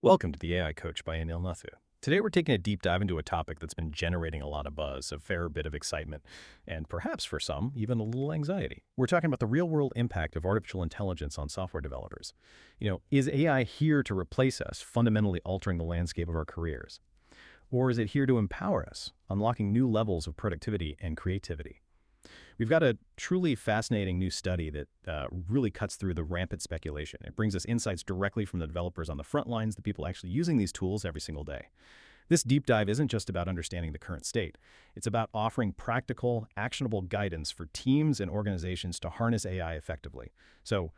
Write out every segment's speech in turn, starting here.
Welcome to the AI Coach by Anil Nathu. Today we're taking a deep dive into a topic that's been generating a lot of buzz, a fair bit of excitement, and perhaps for some, even a little anxiety. We're talking about the real-world impact of artificial intelligence on software developers. Is AI here to replace us, fundamentally altering the landscape of our careers? Or is it here to empower us, unlocking new levels of productivity and creativity? We've got a truly fascinating new study that really cuts through the rampant speculation. It brings us insights directly from the developers on the front lines, the people actually using these tools every single day. This deep dive isn't just about understanding the current state. It's about offering practical, actionable guidance for teams and organizations to harness AI effectively. So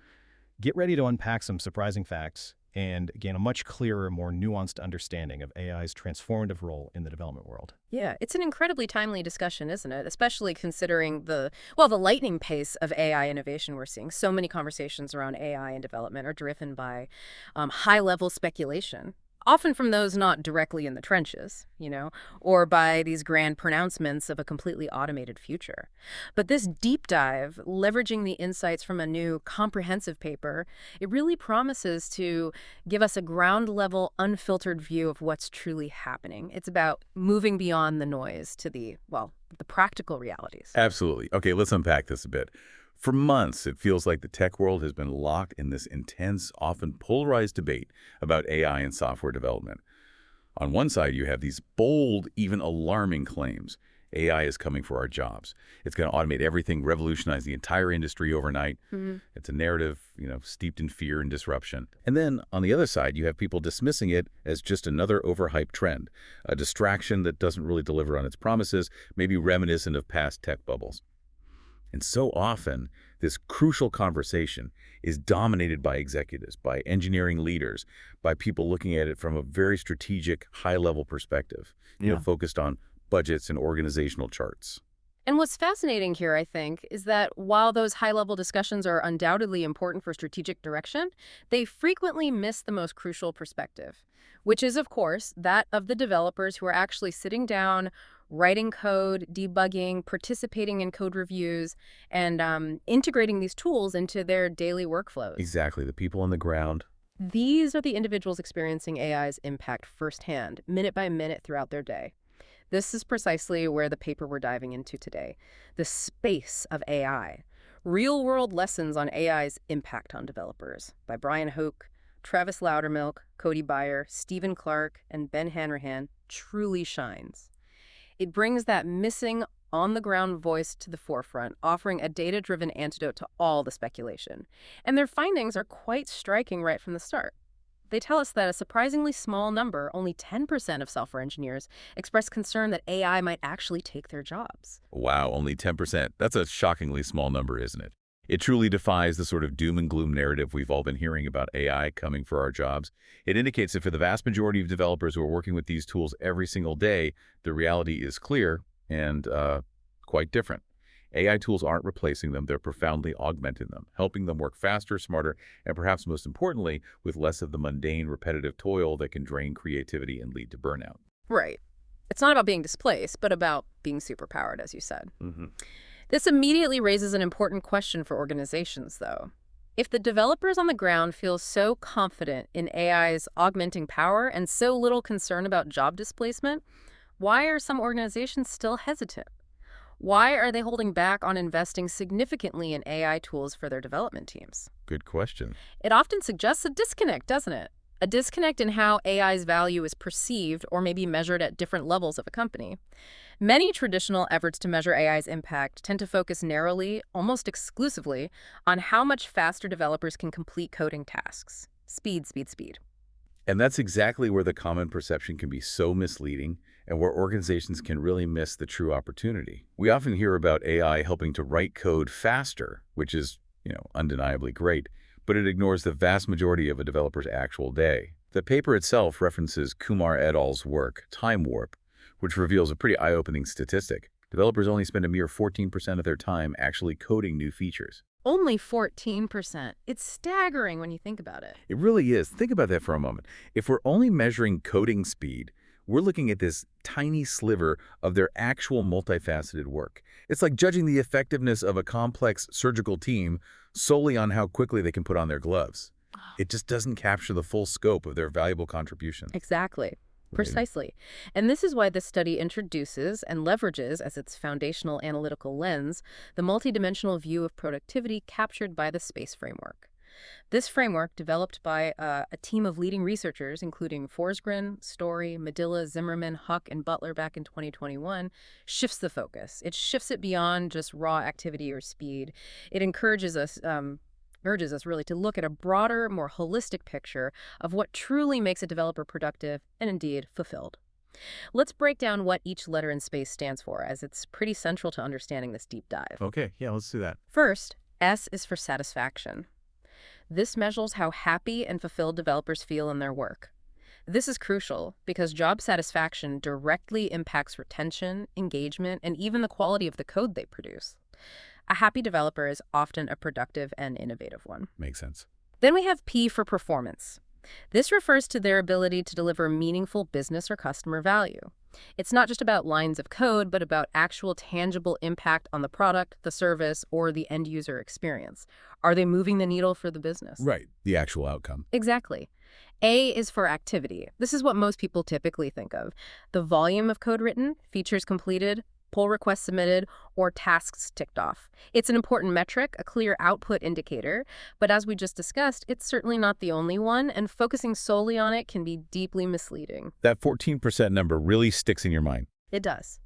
get ready to unpack some surprising facts and gain a much clearer, more nuanced understanding of AI's transformative role in the development world. Yeah, it's an incredibly timely discussion, isn't it? Especially considering the lightning pace of AI innovation we're seeing. So many conversations around AI and development are driven by high-level speculation, often from those not directly in the trenches, or by these grand pronouncements of a completely automated future. But this deep dive, leveraging the insights from a new comprehensive paper, it really promises to give us a ground-level, unfiltered view of what's truly happening. It's about moving beyond the noise to the practical realities. Absolutely. Okay, let's unpack this a bit. For months, it feels like the tech world has been locked in this intense, often polarized debate about AI and software development. On one side, you have these bold, even alarming claims. AI is coming for our jobs. It's going to automate everything, revolutionize the entire industry overnight. It's a narrative, steeped in fear and disruption. And then on the other side, you have people dismissing it as just another overhyped trend, a distraction that doesn't really deliver on its promises, maybe reminiscent of past tech bubbles. And so often, this crucial conversation is dominated by executives, by engineering leaders, by people looking at it from a very strategic, high-level perspective, focused on budgets and organizational charts. And what's fascinating here, I think, is that while those high-level discussions are undoubtedly important for strategic direction, they frequently miss the most crucial perspective, which is, of course, that of the developers who are actually sitting down, writing code, debugging, participating in code reviews, and integrating these tools into their daily workflows. Exactly, the people on the ground. These are the individuals experiencing AI's impact firsthand, minute by minute throughout their day. This is precisely where the paper we're diving into today, the space of AI, real-world lessons on AI's impact on developers, by Brian Hoke, Travis Loudermilk, Cody Beyer, Stephen Clark, and Ben Hanrahan, truly shines. It brings that missing, on-the-ground voice to the forefront, offering a data-driven antidote to all the speculation. And their findings are quite striking right from the start. They tell us that a surprisingly small number, only 10% of software engineers, express concern that AI might actually take their jobs. Wow, only 10%. That's a shockingly small number, isn't it? It truly defies the sort of doom and gloom narrative we've all been hearing about AI coming for our jobs. It indicates that for the vast majority of developers who are working with these tools every single day, the reality is clear and quite different. AI tools aren't replacing them, they're profoundly augmenting them, helping them work faster, smarter, and perhaps most importantly, with less of the mundane, repetitive toil that can drain creativity and lead to burnout. Right. It's not about being displaced, but about being superpowered, as you said. Mm-hmm. This immediately raises an important question for organizations, though. If the developers on the ground feel so confident in AI's augmenting power and so little concern about job displacement, why are some organizations still hesitant? Why are they holding back on investing significantly in AI tools for their development teams? Good question. It often suggests a disconnect, doesn't it? A disconnect in how AI's value is perceived or maybe measured at different levels of a company. Many traditional efforts to measure AI's impact tend to focus narrowly, almost exclusively, on how much faster developers can complete coding tasks. Speed, speed, speed. And that's exactly where the common perception can be so misleading and where organizations can really miss the true opportunity. We often hear about AI helping to write code faster, which is, undeniably great, but it ignores the vast majority of a developer's actual day. The paper itself references Kumar et al.'s work, Time Warp, which reveals a pretty eye-opening statistic. Developers only spend a mere 14% of their time actually coding new features. Only 14%. It's staggering when you think about it. It really is. Think about that for a moment. If we're only measuring coding speed, we're looking at this tiny sliver of their actual multifaceted work. It's like judging the effectiveness of a complex surgical team solely on how quickly they can put on their gloves. It just doesn't capture the full scope of their valuable contribution. Exactly. Right. Precisely. And this is why this study introduces and leverages as its foundational analytical lens the multidimensional view of productivity captured by the SPACE framework. This framework, developed by a team of leading researchers, including Forsgren, Story, Medilla, Zimmerman, Huck, and Butler back in 2021, shifts the focus. It shifts it beyond just raw activity or speed. It urges us really to look at a broader, more holistic picture of what truly makes a developer productive and indeed fulfilled. Let's break down what each letter in SPACE stands for, as it's pretty central to understanding this deep dive. Okay, yeah, let's do that. First, S is for satisfaction. This measures how happy and fulfilled developers feel in their work. This is crucial because job satisfaction directly impacts retention, engagement, and even the quality of the code they produce. A happy developer is often a productive and innovative one. Makes sense. Then we have P for performance. This refers to their ability to deliver meaningful business or customer value. It's not just about lines of code, but about actual tangible impact on the product, the service, or the end user experience. Are they moving the needle for the business? Right. The actual outcome. Exactly. A is for activity. This is what most people typically think of. The volume of code written, features completed, pull requests submitted, or tasks ticked off. It's an important metric, a clear output indicator, but as we just discussed, it's certainly not the only one, and focusing solely on it can be deeply misleading. That 14% number really sticks in your mind. It does.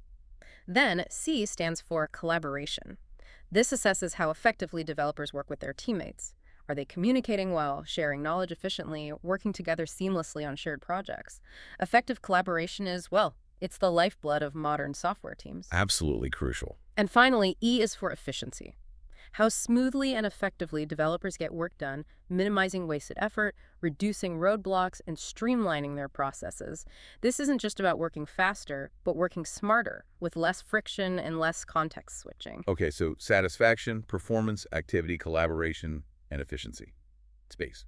Then C stands for collaboration. This assesses how effectively developers work with their teammates. Are they communicating well, sharing knowledge efficiently, working together seamlessly on shared projects? Effective collaboration is, well, it's the lifeblood of modern software teams. Absolutely crucial. And finally, E is for efficiency. How smoothly and effectively developers get work done, minimizing wasted effort, reducing roadblocks, and streamlining their processes. This isn't just about working faster, but working smarter, with less friction and less context switching. Okay, so satisfaction, performance, activity, collaboration, and efficiency. Space.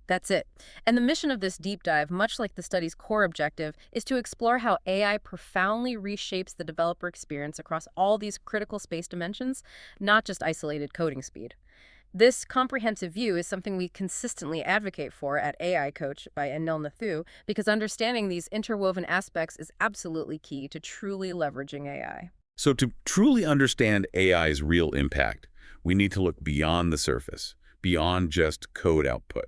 That's it. And the mission of this deep dive, much like the study's core objective, is to explore how AI profoundly reshapes the developer experience across all these critical space dimensions, not just isolated coding speed. This comprehensive view is something we consistently advocate for at AI Coach by Anil Nathu, because understanding these interwoven aspects is absolutely key to truly leveraging AI. So to truly understand AI's real impact, we need to look beyond the surface, beyond just code output.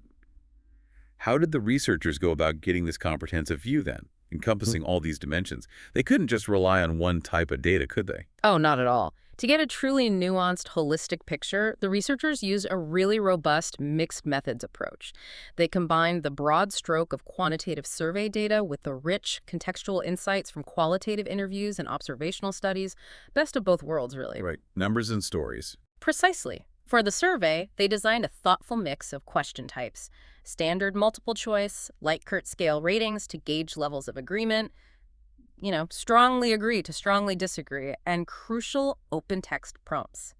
How did the researchers go about getting this comprehensive view then, encompassing all these dimensions? They couldn't just rely on one type of data, could they? Oh, not at all. To get a truly nuanced, holistic picture, the researchers used a really robust mixed methods approach. They combined the broad stroke of quantitative survey data with the rich, contextual insights from qualitative interviews and observational studies. Best of both worlds, really. Right. Numbers and stories. Precisely. For the survey, they designed a thoughtful mix of question types: standard multiple choice, Likert scale ratings to gauge levels of agreement, strongly agree to strongly disagree, and crucial open text prompts.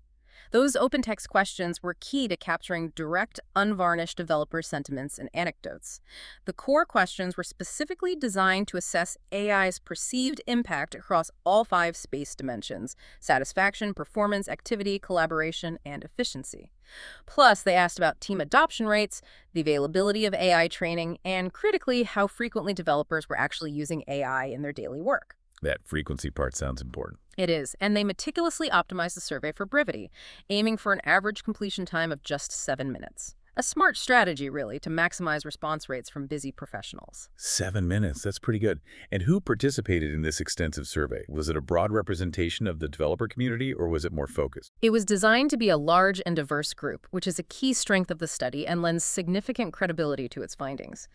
Those open text questions were key to capturing direct, unvarnished developer sentiments and anecdotes. The core questions were specifically designed to assess AI's perceived impact across all 5 space dimensions: satisfaction, performance, activity, collaboration, and efficiency. Plus, they asked about team adoption rates, the availability of AI training, and critically, how frequently developers were actually using AI in their daily work. That frequency part sounds important. It is, and they meticulously optimized the survey for brevity, aiming for an average completion time of just 7 minutes. A smart strategy, really, to maximize response rates from busy professionals. 7 minutes, that's pretty good. And who participated in this extensive survey? Was it a broad representation of the developer community, or was it more focused? It was designed to be a large and diverse group, which is a key strength of the study and lends significant credibility to its findings.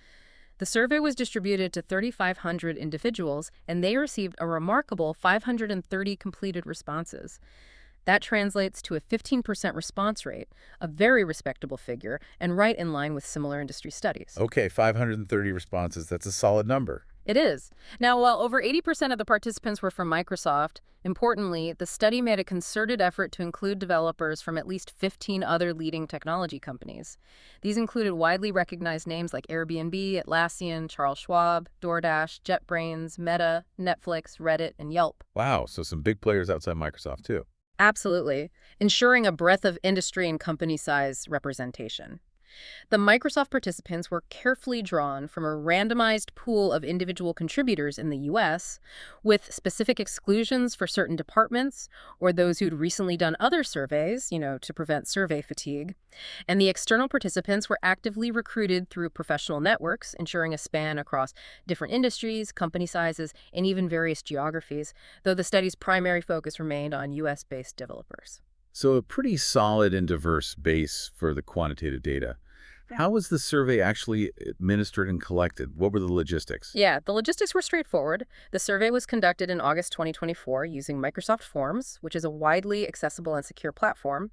The survey was distributed to 3,500 individuals, and they received a remarkable 530 completed responses. That translates to a 15% response rate, a very respectable figure, and right in line with similar industry studies. Okay, 530 responses. That's a solid number. It is. Now, while over 80% of the participants were from Microsoft, importantly, the study made a concerted effort to include developers from at least 15 other leading technology companies. These included widely recognized names like Airbnb, Atlassian, Charles Schwab, DoorDash, JetBrains, Meta, Netflix, Reddit, and Yelp. Wow, so some big players outside Microsoft, too. Absolutely, ensuring a breadth of industry and company size representation. The Microsoft participants were carefully drawn from a randomized pool of individual contributors in the US, with specific exclusions for certain departments or those who'd recently done other surveys, to prevent survey fatigue. And the external participants were actively recruited through professional networks, ensuring a span across different industries, company sizes, and even various geographies, though the study's primary focus remained on US-based developers. So a pretty solid and diverse base for the quantitative data. How was the survey actually administered and collected? What were the logistics? Yeah, the logistics were straightforward. The survey was conducted in August 2024 using Microsoft Forms, which is a widely accessible and secure platform.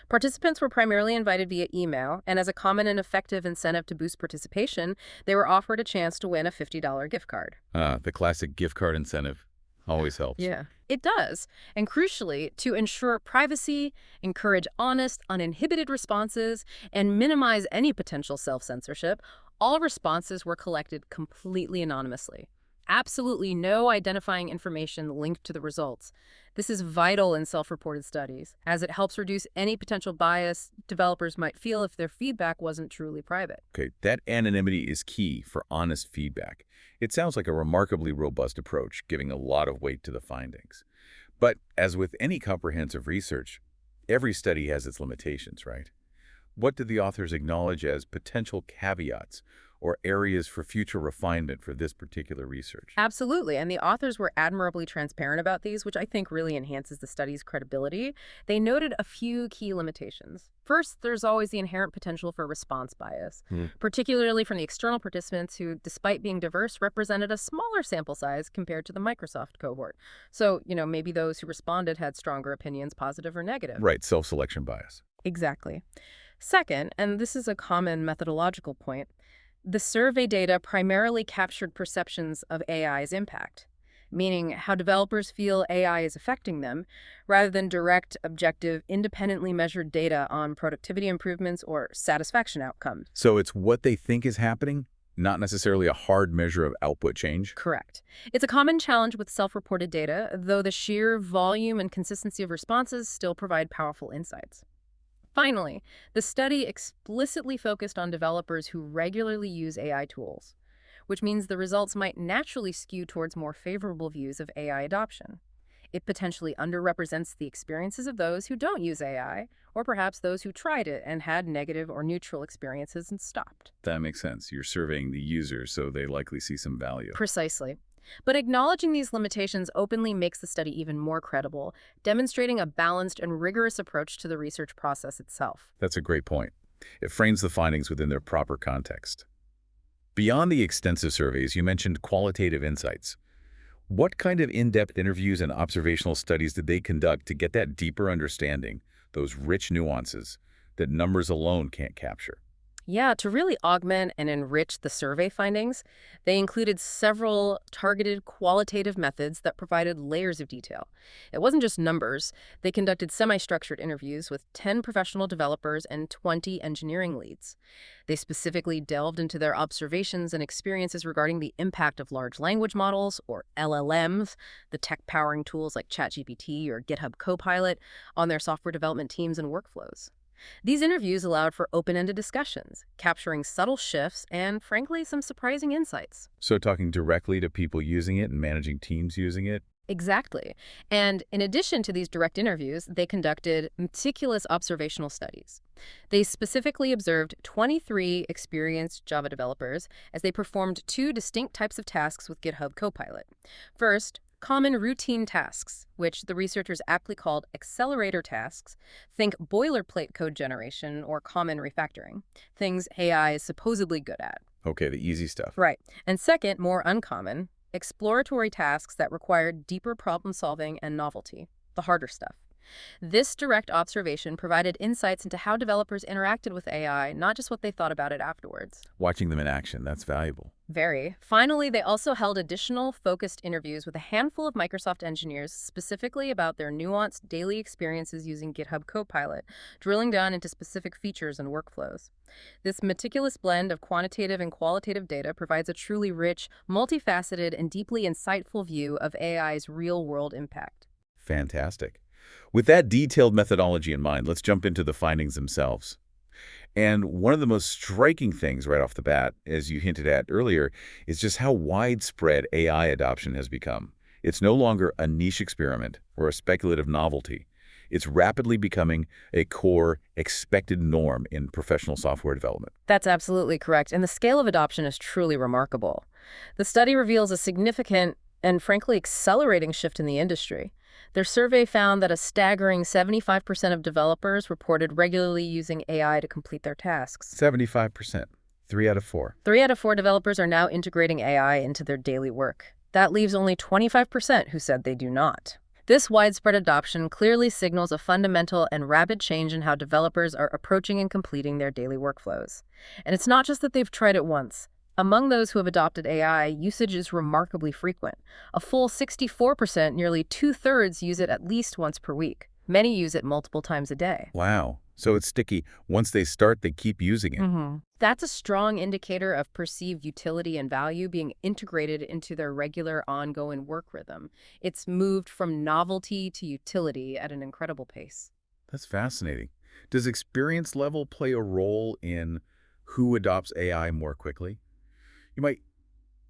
Participants were primarily invited via email, and as a common and effective incentive to boost participation, they were offered a chance to win a $50 gift card. The classic gift card incentive always helps. Yeah, it does. And crucially, to ensure privacy, encourage honest, uninhibited responses, and minimize any potential self-censorship, all responses were collected completely anonymously. Absolutely no identifying information linked to the results. This is vital in self-reported studies, as it helps reduce any potential bias developers might feel if their feedback wasn't truly private. Okay, that anonymity is key for honest feedback. It sounds like a remarkably robust approach, giving a lot of weight to the findings. But as with any comprehensive research, every study has its limitations, right? What did the authors acknowledge as potential caveats or areas for future refinement for this particular research? Absolutely, and the authors were admirably transparent about these, which I think really enhances the study's credibility. They noted a few key limitations. First, there's always the inherent potential for response bias, particularly from the external participants who, despite being diverse, represented a smaller sample size compared to the Microsoft cohort. So, maybe those who responded had stronger opinions, positive or negative. Right, self-selection bias. Exactly. Second, and this is a common methodological point, the survey data primarily captured perceptions of AI's impact, meaning how developers feel AI is affecting them, rather than direct, objective, independently measured data on productivity improvements or satisfaction outcomes. So it's what they think is happening, not necessarily a hard measure of output change? Correct. It's a common challenge with self-reported data, though the sheer volume and consistency of responses still provide powerful insights. Finally, the study explicitly focused on developers who regularly use AI tools, which means the results might naturally skew towards more favorable views of AI adoption. It potentially underrepresents the experiences of those who don't use AI, or perhaps those who tried it and had negative or neutral experiences and stopped. That makes sense. You're surveying the user, so they likely see some value. Precisely. But acknowledging these limitations openly makes the study even more credible, demonstrating a balanced and rigorous approach to the research process itself. That's a great point. It frames the findings within their proper context. Beyond the extensive surveys, you mentioned qualitative insights. What kind of in-depth interviews and observational studies did they conduct to get that deeper understanding, those rich nuances that numbers alone can't capture? Yeah, to really augment and enrich the survey findings, they included several targeted qualitative methods that provided layers of detail. It wasn't just numbers. They conducted semi-structured interviews with 10 professional developers and 20 engineering leads. They specifically delved into their observations and experiences regarding the impact of large language models, or LLMs, the tech-powering tools like ChatGPT or GitHub Copilot, on their software development teams and workflows. These interviews allowed for open-ended discussions, capturing subtle shifts and, frankly, some surprising insights. So talking directly to people using it and managing teams using it? Exactly. And in addition to these direct interviews, they conducted meticulous observational studies. They specifically observed 23 experienced Java developers as they performed two distinct types of tasks with GitHub Copilot. First, common routine tasks, which the researchers aptly called accelerator tasks. Think boilerplate code generation or common refactoring, things AI is supposedly good at. Okay, the easy stuff. Right. And second, more uncommon, exploratory tasks that required deeper problem solving and novelty, the harder stuff. This direct observation provided insights into how developers interacted with AI, not just what they thought about it afterwards. Watching them in action, that's valuable. Very. Finally, they also held additional focused interviews with a handful of Microsoft engineers specifically about their nuanced daily experiences using GitHub Copilot, drilling down into specific features and workflows. This meticulous blend of quantitative and qualitative data provides a truly rich, multifaceted, and deeply insightful view of AI's real-world impact. Fantastic. With that detailed methodology in mind, let's jump into the findings themselves. And one of the most striking things right off the bat, as you hinted at earlier, is just how widespread AI adoption has become. It's no longer a niche experiment or a speculative novelty. It's rapidly becoming a core, expected norm in professional software development. That's absolutely correct, and the scale of adoption is truly remarkable. The study reveals a significant and frankly accelerating shift in the industry. Their survey found that a staggering 75% of developers reported regularly using AI to complete their tasks. 75%, 3 out of 4. 3 out of 4 developers are now integrating AI into their daily work. That leaves only 25% who said they do not. This widespread adoption clearly signals a fundamental and rapid change in how developers are approaching and completing their daily workflows. And it's not just that they've tried it once. Among those who have adopted AI, usage is remarkably frequent. A full 64%, nearly two-thirds, use it at least once per week. Many use it multiple times a day. Wow. So it's sticky. Once they start, they keep using it. That's a strong indicator of perceived utility and value being integrated into their regular, ongoing work rhythm. It's moved from novelty to utility at an incredible pace. That's fascinating. Does experience level play a role in who adopts AI more quickly? You might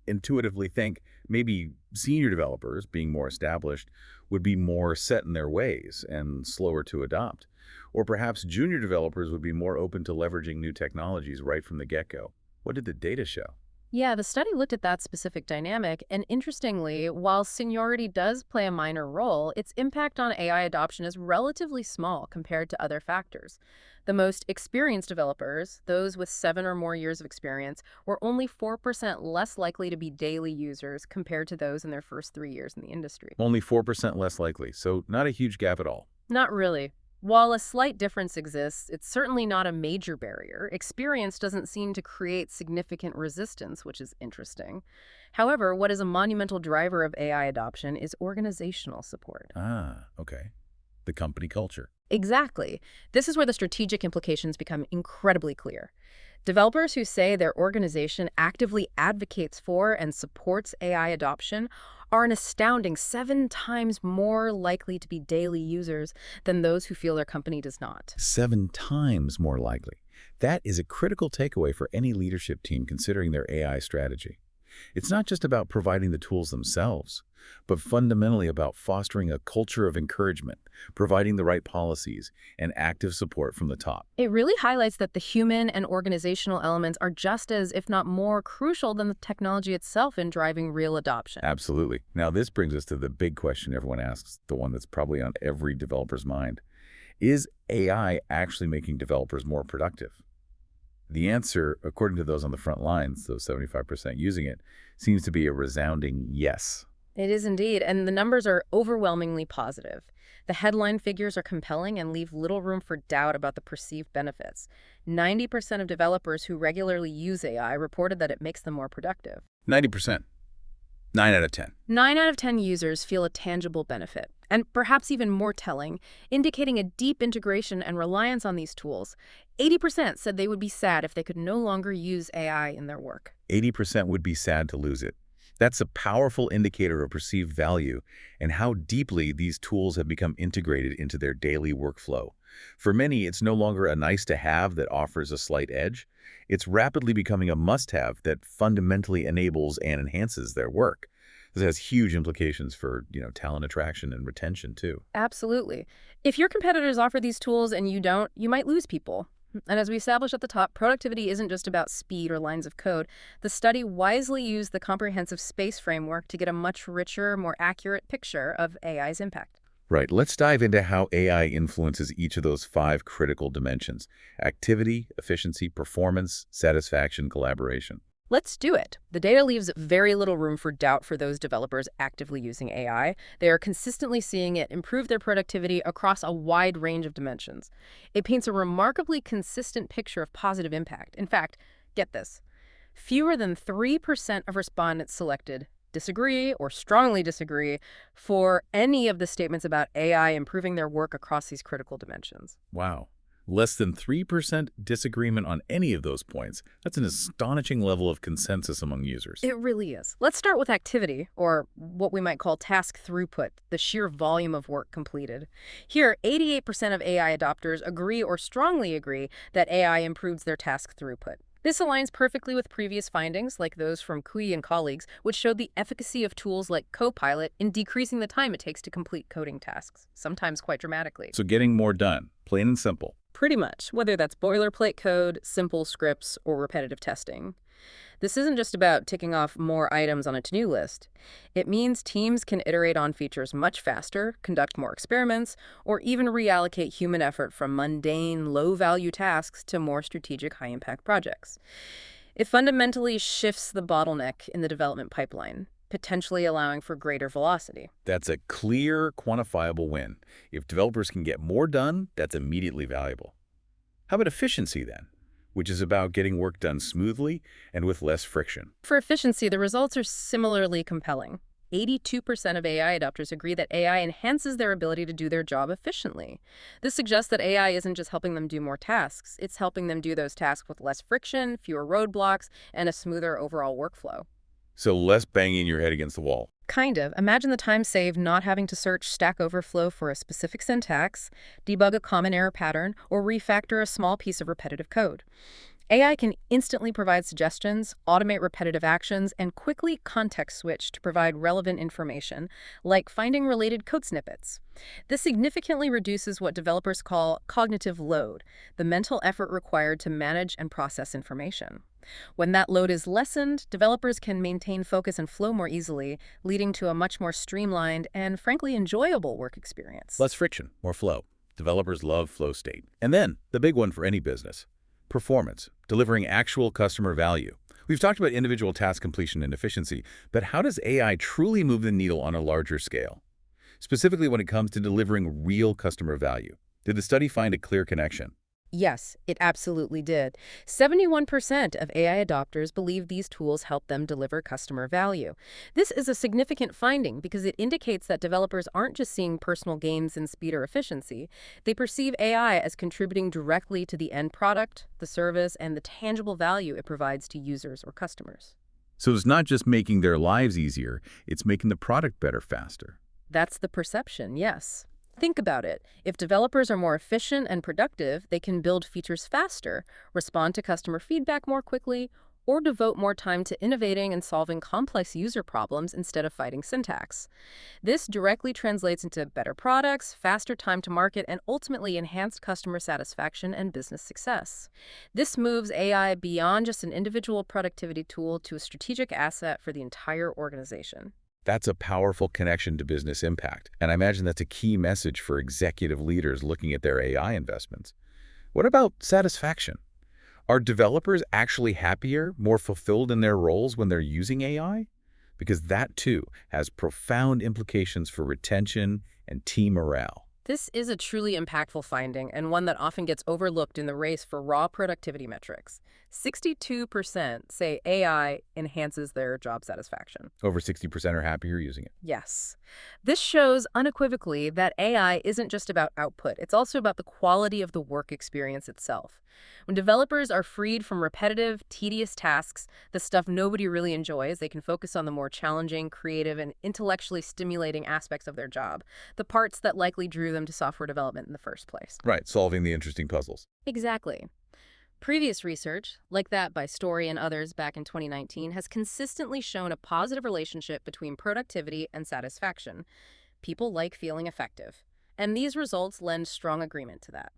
intuitively think maybe senior developers, being more established, would be more set in their ways and slower to adopt. Or perhaps junior developers would be more open to leveraging new technologies right from the get-go. What did the data show? Yeah, the study looked at that specific dynamic, and interestingly, while seniority does play a minor role, its impact on AI adoption is relatively small compared to other factors. The most experienced developers, those with 7 or more years of experience, were only 4% less likely to be daily users compared to those in their first 3 years in the industry. Only 4% less likely, so not a huge gap at all. Not really. While a slight difference exists, it's certainly not a major barrier. Experience doesn't seem to create significant resistance, which is interesting. However, what is a monumental driver of AI adoption is organizational support. Ah, okay. The company culture. Exactly. This is where the strategic implications become incredibly clear. Developers who say their organization actively advocates for and supports AI adoption are an astounding 7 times more likely to be daily users than those who feel their company does not. 7 times more likely. That is a critical takeaway for any leadership team considering their AI strategy. It's not just about providing the tools themselves, but fundamentally about fostering a culture of encouragement, providing the right policies, and active support from the top. It really highlights that the human and organizational elements are just as, if not more, crucial than the technology itself in driving real adoption. Absolutely. Now, this brings us to the big question everyone asks, the one that's probably on every developer's mind. Is AI actually making developers more productive? The answer, according to those on the front lines, those 75% using it, seems to be a resounding yes. It is indeed, and the numbers are overwhelmingly positive. The headline figures are compelling and leave little room for doubt about the perceived benefits. 90% of developers who regularly use AI reported that it makes them more productive. 90%. 9 out of 10. 9 out of 10 users feel a tangible benefit, and perhaps even more telling, indicating a deep integration and reliance on these tools. 80% said they would be sad if they could no longer use AI in their work. 80% would be sad to lose it. That's a powerful indicator of perceived value and how deeply these tools have become integrated into their daily workflow. For many, it's no longer a nice-to-have that offers a slight edge. It's rapidly becoming a must-have that fundamentally enables and enhances their work. This has huge implications for, talent attraction and retention, too. Absolutely. If your competitors offer these tools and you don't, you might lose people. And as we established at the top, productivity isn't just about speed or lines of code. The study wisely used the comprehensive space framework to get a much richer, more accurate picture of AI's impact. Right. Let's dive into how AI influences each of those 5 critical dimensions: activity, efficiency, performance, satisfaction, collaboration. Let's do it. The data leaves very little room for doubt for those developers actively using AI. They are consistently seeing it improve their productivity across a wide range of dimensions. It paints a remarkably consistent picture of positive impact. In fact, get this, fewer than 3% of respondents selected disagree or strongly disagree for any of the statements about AI improving their work across these critical dimensions. Wow. Less than 3% disagreement on any of those points. That's an astonishing level of consensus among users. It really is. Let's start with activity, or what we might call task throughput, the sheer volume of work completed. Here, 88% of AI adopters agree or strongly agree that AI improves their task throughput. This aligns perfectly with previous findings, like those from Cui and colleagues, which showed the efficacy of tools like Copilot in decreasing the time it takes to complete coding tasks, sometimes quite dramatically. So getting more done, plain and simple. Pretty much, whether that's boilerplate code, simple scripts, or repetitive testing. This isn't just about ticking off more items on a to-do list. It means teams can iterate on features much faster, conduct more experiments, or even reallocate human effort from mundane, low-value tasks to more strategic, high-impact projects. It fundamentally shifts the bottleneck in the development pipeline, potentially allowing for greater velocity. That's a clear, quantifiable win. If developers can get more done, that's immediately valuable. How about efficiency then? Which is about getting work done smoothly and with less friction. For efficiency, the results are similarly compelling. 82% of AI adopters agree that AI enhances their ability to do their job efficiently. This suggests that AI isn't just helping them do more tasks, it's helping them do those tasks with less friction, fewer roadblocks, and a smoother overall workflow. So less banging your head against the wall. Kind of. Imagine the time saved not having to search Stack Overflow for a specific syntax, debug a common error pattern, or refactor a small piece of repetitive code. AI can instantly provide suggestions, automate repetitive actions, and quickly context switch to provide relevant information, like finding related code snippets. This significantly reduces what developers call cognitive load, the mental effort required to manage and process information. When that load is lessened, developers can maintain focus and flow more easily, leading to a much more streamlined and, frankly, enjoyable work experience. Less friction, more flow. Developers love flow state. And then, the big one for any business. Performance, delivering actual customer value. We've talked about individual task completion and efficiency, but how does AI truly move the needle on a larger scale? Specifically when it comes to delivering real customer value. Did the study find a clear connection? Yes, it absolutely did. 71% of AI adopters believe these tools help them deliver customer value. This is a significant finding because it indicates that developers aren't just seeing personal gains in speed or efficiency. They perceive AI as contributing directly to the end product, the service, and the tangible value it provides to users or customers. So it's not just making their lives easier, it's making the product better faster. That's the perception, yes. Think about it. If developers are more efficient and productive, they can build features faster, respond to customer feedback more quickly, or devote more time to innovating and solving complex user problems instead of fighting syntax. This directly translates into better products, faster time to market, and ultimately enhanced customer satisfaction and business success. This moves AI beyond just an individual productivity tool to a strategic asset for the entire organization. That's a powerful connection to business impact, and I imagine that's a key message for executive leaders looking at their AI investments. What about satisfaction? Are developers actually happier, more fulfilled in their roles when they're using AI? Because that, too, has profound implications for retention and team morale. This is a truly impactful finding and one that often gets overlooked in the race for raw productivity metrics. 62% say AI enhances their job satisfaction. Over 60% are happier using it. Yes. This shows unequivocally that AI isn't just about output, it's also about the quality of the work experience itself. When developers are freed from repetitive, tedious tasks, the stuff nobody really enjoys, they can focus on the more challenging, creative, and intellectually stimulating aspects of their job, the parts that likely drew them to software development in the first place. Right, solving the interesting puzzles. Exactly. Previous research, like that by Story and others back in 2019, has consistently shown a positive relationship between productivity and satisfaction. People like feeling effective, and these results lend strong agreement to that.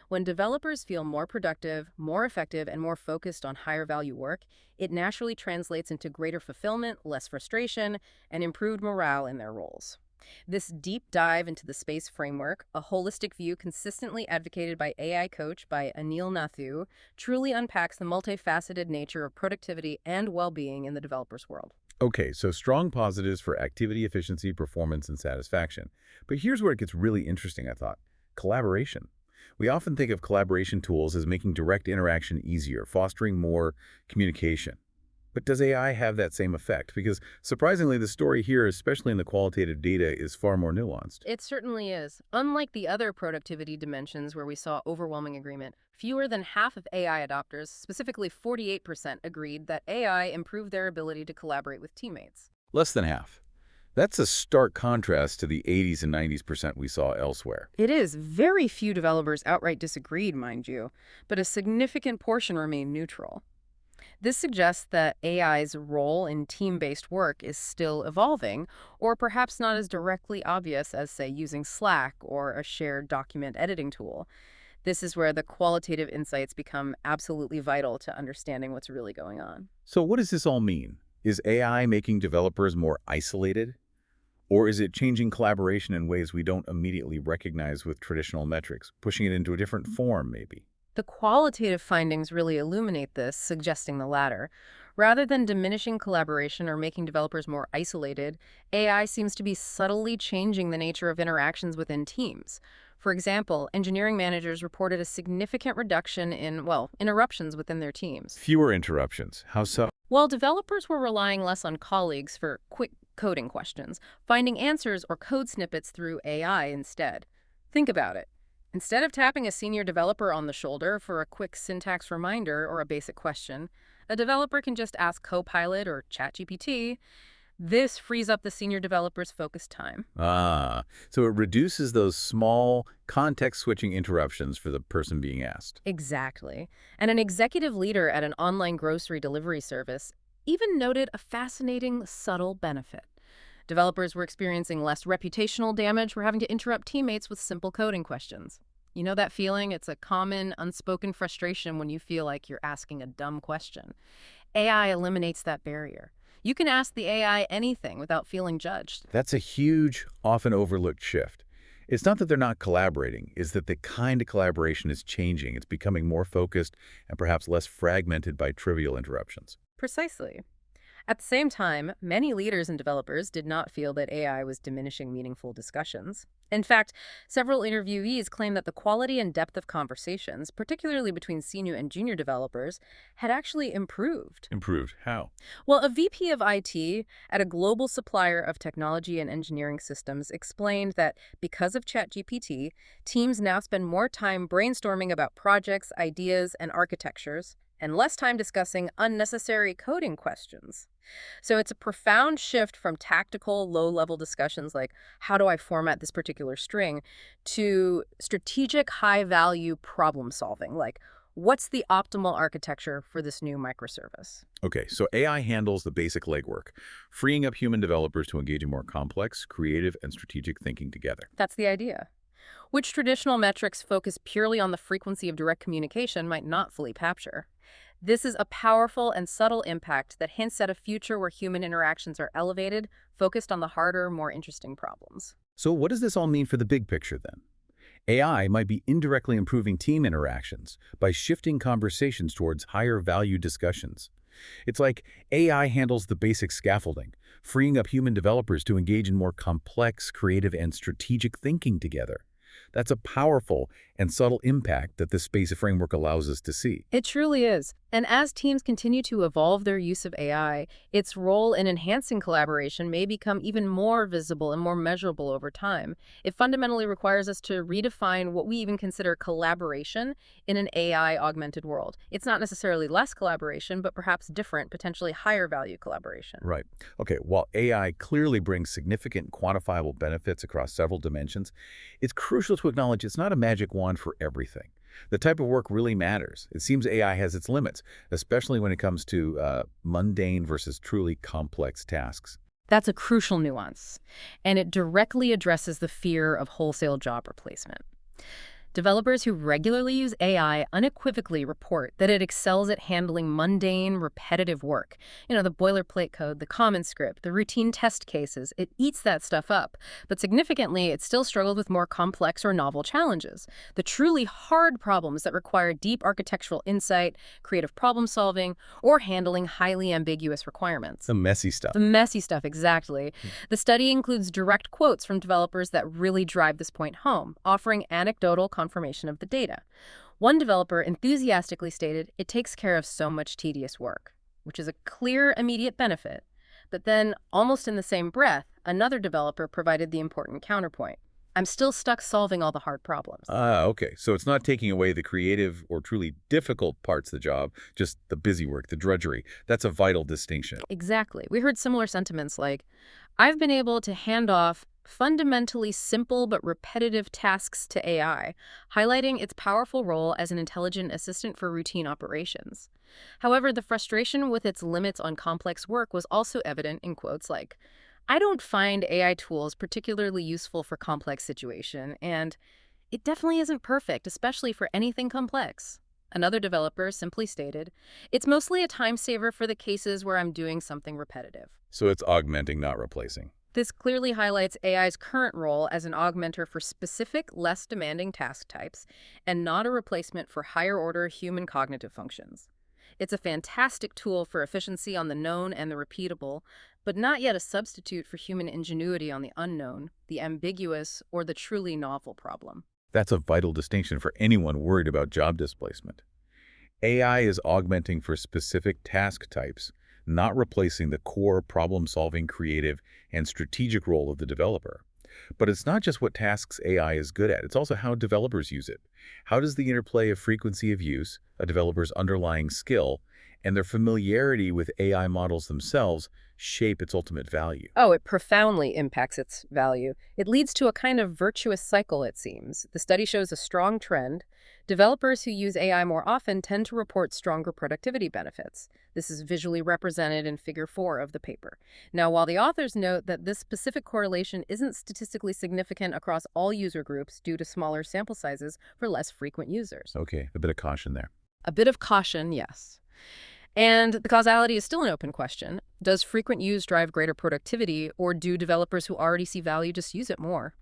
When developers feel more productive, more effective, and more focused on higher value work, it naturally translates into greater fulfillment, less frustration, and improved morale in their roles. This deep dive into the SPACE framework, a holistic view consistently advocated by AI coach by Anil Nathu, truly unpacks the multifaceted nature of productivity and well-being in the developer's world. Okay, so strong positives for activity, efficiency, performance, and satisfaction. But here's where it gets really interesting, I thought. Collaboration. We often think of collaboration tools as making direct interaction easier, fostering more communication. But does AI have that same effect? Because surprisingly, the story here, especially in the qualitative data, is far more nuanced. It certainly is. Unlike the other productivity dimensions where we saw overwhelming agreement, fewer than half of AI adopters, specifically 48%, agreed that AI improved their ability to collaborate with teammates. Less than half. That's a stark contrast to the 80s and 90% we saw elsewhere. It is. Very few developers outright disagreed, mind you, but a significant portion remained neutral. This suggests that AI's role in team-based work is still evolving, or perhaps not as directly obvious as, say, using Slack or a shared document editing tool. This is where the qualitative insights become absolutely vital to understanding what's really going on. So what does this all mean? Is AI making developers more isolated? Or is it changing collaboration in ways we don't immediately recognize with traditional metrics, pushing it into a different form, maybe? The qualitative findings really illuminate this, suggesting the latter. Rather than diminishing collaboration or making developers more isolated, AI seems to be subtly changing the nature of interactions within teams. For example, engineering managers reported a significant reduction in, well, interruptions within their teams. Fewer interruptions. How so? While developers were relying less on colleagues for quick coding questions, finding answers or code snippets through AI instead. Think about it. Instead of tapping a senior developer on the shoulder for a quick syntax reminder or a basic question, a developer can just ask Copilot or ChatGPT. This frees up the senior developer's focused time. So it reduces those small context-switching interruptions for the person being asked. Exactly. And an executive leader at an online grocery delivery service even noted a fascinating, subtle benefit. Developers were experiencing less reputational damage for having to interrupt teammates with simple coding questions. You know that feeling? It's a common, unspoken frustration when you feel like you're asking a dumb question. AI eliminates that barrier. You can ask the AI anything without feeling judged. That's a huge, often overlooked shift. It's not that they're not collaborating, it's that the kind of collaboration is changing. It's becoming more focused and perhaps less fragmented by trivial interruptions. Precisely. At the same time, many leaders and developers did not feel that AI was diminishing meaningful discussions. In fact, several interviewees claimed that the quality and depth of conversations, particularly between senior and junior developers, had actually improved. Improved. How? Well, a VP of IT at a global supplier of technology and engineering systems explained that because of ChatGPT, teams now spend more time brainstorming about projects, ideas, and architectures, and less time discussing unnecessary coding questions. So it's a profound shift from tactical, low-level discussions like, how do I format this particular string, to strategic, high-value problem solving, like, what's the optimal architecture for this new microservice? Okay, so AI handles the basic legwork, freeing up human developers to engage in more complex, creative, and strategic thinking together. That's the idea. Which traditional metrics focus purely on the frequency of direct communication might not fully capture. This is a powerful and subtle impact that hints at a future where human interactions are elevated, focused on the harder, more interesting problems. So what does this all mean for the big picture then? AI might be indirectly improving team interactions by shifting conversations towards higher value discussions. It's like AI handles the basic scaffolding, freeing up human developers to engage in more complex, creative, and strategic thinking together. That's a powerful and subtle impact that this space framework allows us to see. It truly is. And as teams continue to evolve their use of AI, its role in enhancing collaboration may become even more visible and more measurable over time. It fundamentally requires us to redefine what we even consider collaboration in an AI-augmented world. It's not necessarily less collaboration, but perhaps different, potentially higher value collaboration. Right. Okay, while AI clearly brings significant quantifiable benefits across several dimensions, it's crucial to acknowledge it's not a magic wand for everything. The type of work really matters. It seems AI has its limits, especially when it comes to mundane versus truly complex tasks. That's a crucial nuance, and it directly addresses the fear of wholesale job replacement. Developers who regularly use AI unequivocally report that it excels at handling mundane, repetitive work. You know, the boilerplate code, the common script, the routine test cases, it eats that stuff up. But significantly, it still struggled with more complex or novel challenges. The truly hard problems that require deep architectural insight, creative problem solving, or handling highly ambiguous requirements. The messy stuff. The messy stuff, exactly. The study includes direct quotes from developers that really drive this point home, offering anecdotal confirmation of the data. One developer enthusiastically stated, "It takes care of so much tedious work." which is a clear, immediate benefit. But then, almost in the same breath, another developer provided the important counterpoint. I'm still stuck solving all the hard problems. Ah, okay. So it's not taking away the creative or truly difficult parts of the job, just the busy work, the drudgery. That's a vital distinction. Exactly. We heard similar sentiments like, I've been able to hand off fundamentally simple but repetitive tasks to AI, highlighting its powerful role as an intelligent assistant for routine operations. However, the frustration with its limits on complex work was also evident in quotes like, I don't find AI tools particularly useful for complex situation, and it definitely isn't perfect, especially for anything complex. Another developer simply stated, it's mostly a time saver for the cases where I'm doing something repetitive. So it's augmenting, not replacing. This clearly highlights AI's current role as an augmenter for specific, less demanding task types, and not a replacement for higher-order human cognitive functions. It's a fantastic tool for efficiency on the known and the repeatable, but not yet a substitute for human ingenuity on the unknown, the ambiguous, or the truly novel problem. That's a vital distinction for anyone worried about job displacement. AI is augmenting for specific task types, not replacing the core problem-solving, creative, and strategic role of the developer. But it's not just what tasks AI is good at, it's also how developers use it. How does the interplay of frequency of use, a developer's underlying skill, and their familiarity with AI models themselves shape its ultimate value? Oh, it profoundly impacts its value. It leads to a kind of virtuous cycle, it seems. The study shows a strong trend. Developers who use AI more often tend to report stronger productivity benefits. This is visually represented in Figure 4 of the paper. Now, while the authors note that this specific correlation isn't statistically significant across all user groups due to smaller sample sizes for less frequent users. Okay, a bit of caution there. A bit of caution, yes. And the causality is still an open question. Does frequent use drive greater productivity, or do developers who already see value just use it more?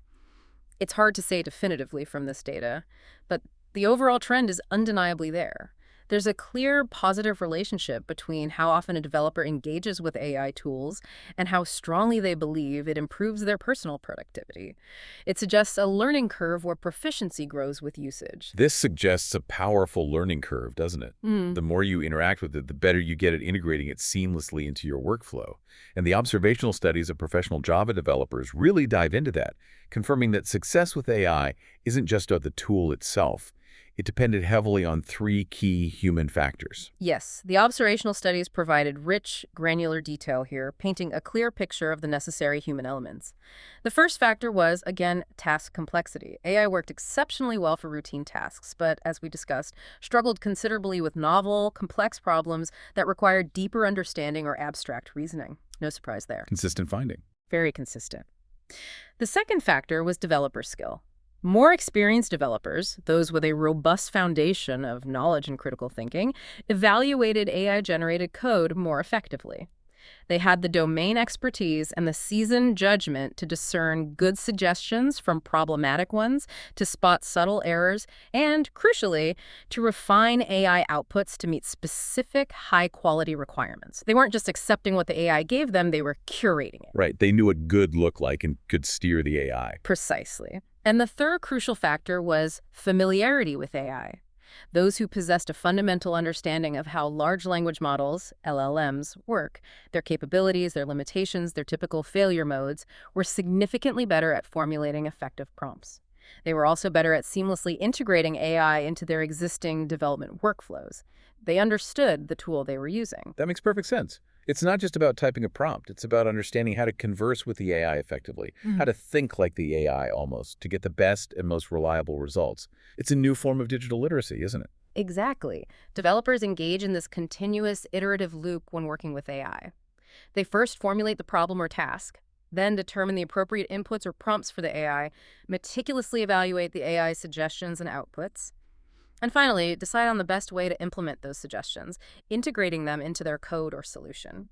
It's hard to say definitively from this data, but the overall trend is undeniably there. There's a clear positive relationship between how often a developer engages with AI tools and how strongly they believe it improves their personal productivity. It suggests a learning curve where proficiency grows with usage. This suggests a powerful learning curve, doesn't it? The more you interact with it, the better you get at integrating it seamlessly into your workflow. And the observational studies of professional Java developers really dive into that, confirming that success with AI isn't just about the tool itself. It depended heavily on three key human factors. Yes, the observational studies provided rich, granular detail here, painting a clear picture of the necessary human elements. The first factor was, again, task complexity. AI worked exceptionally well for routine tasks, but, as we discussed, struggled considerably with novel, complex problems that required deeper understanding or abstract reasoning. No surprise there. Consistent finding. Very consistent. The second factor was developer skill. More experienced developers, those with a robust foundation of knowledge and critical thinking, evaluated AI-generated code more effectively. They had the domain expertise and the seasoned judgment to discern good suggestions from problematic ones, to spot subtle errors, and, crucially, to refine AI outputs to meet specific high-quality requirements. They weren't just accepting what the AI gave them, they were curating it. Right, they knew what good looked like and could steer the AI. Precisely. And the third crucial factor was familiarity with AI. Those who possessed a fundamental understanding of how large language models, LLMs, work, their capabilities, their limitations, their typical failure modes, were significantly better at formulating effective prompts. They were also better at seamlessly integrating AI into their existing development workflows. They understood the tool they were using. That makes perfect sense. It's not just about typing a prompt. It's about understanding how to converse with the AI effectively, how to think like the AI almost, to get the best and most reliable results. It's a new form of digital literacy, isn't it? Exactly. Developers engage in this continuous iterative loop when working with AI. They first formulate the problem or task, then determine the appropriate inputs or prompts for the AI, meticulously evaluate the AI's suggestions and outputs, and finally, decide on the best way to implement those suggestions, integrating them into their code or solution.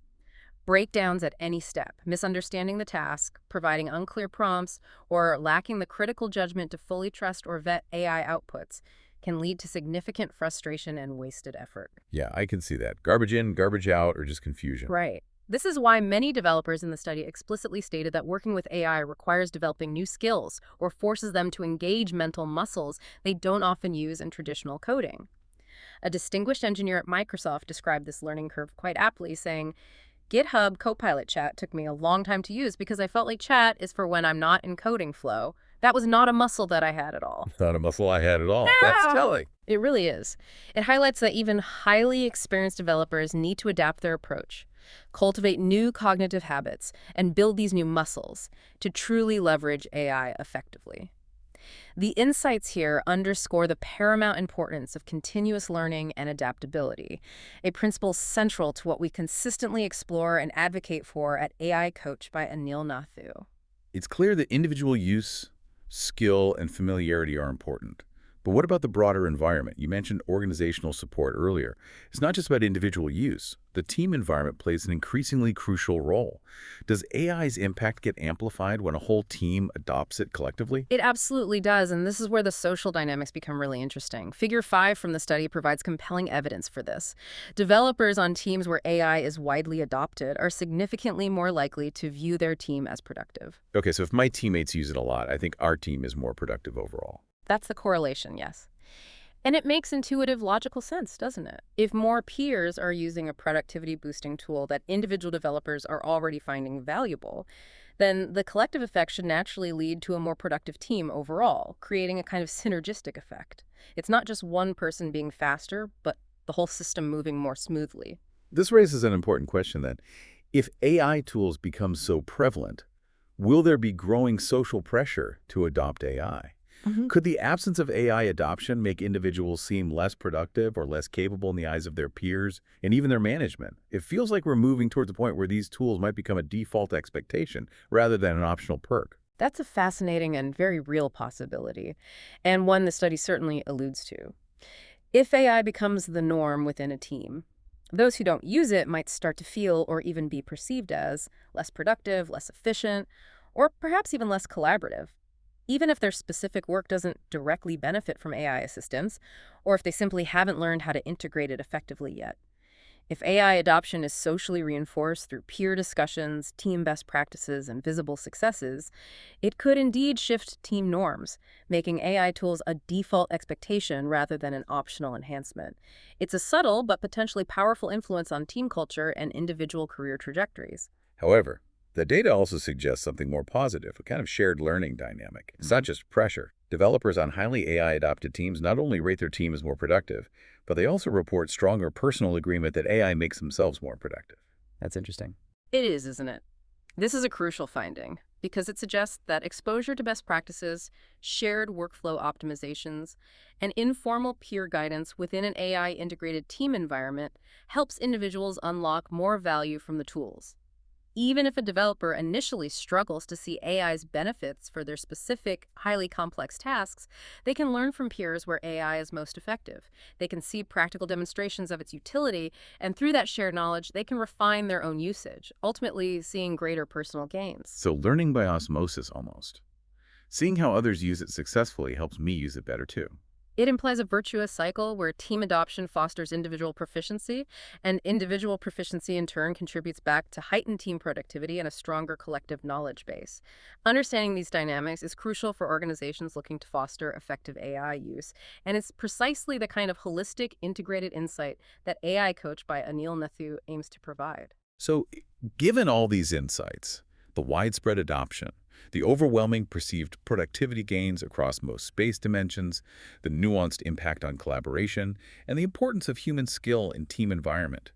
Breakdowns at any step, misunderstanding the task, providing unclear prompts, or lacking the critical judgment to fully trust or vet AI outputs can lead to significant frustration and wasted effort. Yeah, I can see that. Garbage in, garbage out, or just confusion. Right. This is why many developers in the study explicitly stated that working with AI requires developing new skills or forces them to engage mental muscles they don't often use in traditional coding. A distinguished engineer at Microsoft described this learning curve quite aptly, saying, GitHub Copilot Chat took me a long time to use because I felt like chat is for when I'm not in coding flow. That was not a muscle that I had at all. Not a muscle I had at all. That's telling. It really is. It highlights that even highly experienced developers need to adapt their approach, cultivate new cognitive habits, and build these new muscles to truly leverage AI effectively. The insights here underscore the paramount importance of continuous learning and adaptability, a principle central to what we consistently explore and advocate for at AI Coach by Anil Nathu. It's clear that individual use, skill, and familiarity are important. But what about the broader environment? You mentioned organizational support earlier. It's not just about individual use. The team environment plays an increasingly crucial role. Does AI's impact get amplified when a whole team adopts it collectively? It absolutely does, and this is where the social dynamics become really interesting. Figure 5 from the study provides compelling evidence for this. Developers on teams where AI is widely adopted are significantly more likely to view their team as productive. Okay, so if my teammates use it a lot, I think our team is more productive overall. That's the correlation, yes. And it makes intuitive, logical sense, doesn't it? If more peers are using a productivity-boosting tool that individual developers are already finding valuable, then the collective effect should naturally lead to a more productive team overall, creating a kind of synergistic effect. It's not just one person being faster, but the whole system moving more smoothly. This raises an important question then. If AI tools become so prevalent, will there be growing social pressure to adopt AI? Could the absence of AI adoption make individuals seem less productive or less capable in the eyes of their peers and even their management? It feels like we're moving towards a point where these tools might become a default expectation rather than an optional perk. That's a fascinating and very real possibility, and one the study certainly alludes to. If AI becomes the norm within a team, those who don't use it might start to feel or even be perceived as less productive, less efficient, or perhaps even less collaborative. Even if their specific work doesn't directly benefit from AI assistance, or if they simply haven't learned how to integrate it effectively yet. If AI adoption is socially reinforced through peer discussions, team best practices, and visible successes, it could indeed shift team norms, making AI tools a default expectation rather than an optional enhancement. It's a subtle but potentially powerful influence on team culture and individual career trajectories. However, the data also suggests something more positive, a kind of shared learning dynamic. It's not just pressure. Developers on highly AI-adopted teams not only rate their team as more productive, but they also report stronger personal agreement that AI makes themselves more productive. That's interesting. It is, isn't it? This is a crucial finding because it suggests that exposure to best practices, shared workflow optimizations, and informal peer guidance within an AI-integrated team environment helps individuals unlock more value from the tools. Even if a developer initially struggles to see AI's benefits for their specific, highly complex tasks, they can learn from peers where AI is most effective. They can see practical demonstrations of its utility, and through that shared knowledge, they can refine their own usage, ultimately seeing greater personal gains. So learning by osmosis almost. Seeing how others use it successfully helps me use it better too. It implies a virtuous cycle where team adoption fosters individual proficiency, and individual proficiency in turn contributes back to heightened team productivity and a stronger collective knowledge base. Understanding these dynamics is crucial for organizations looking to foster effective AI use, and it's precisely the kind of holistic, integrated insight that AI Coach by Anil Nathu aims to provide. So, given all these insights, the widespread adoption, the overwhelming perceived productivity gains across most space dimensions, the nuanced impact on collaboration, and the importance of human skill in team environment.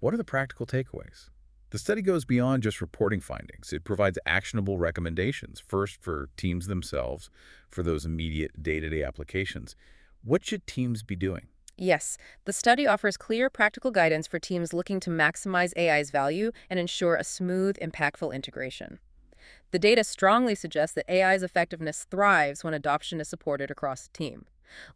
What are the practical takeaways? The study goes beyond just reporting findings. It provides actionable recommendations, first for teams themselves, for those immediate day-to-day applications. What should teams be doing? Yes, the study offers clear, practical guidance for teams looking to maximize AI's value and ensure a smooth, impactful integration. The data strongly suggests that AI's effectiveness thrives when adoption is supported across the team,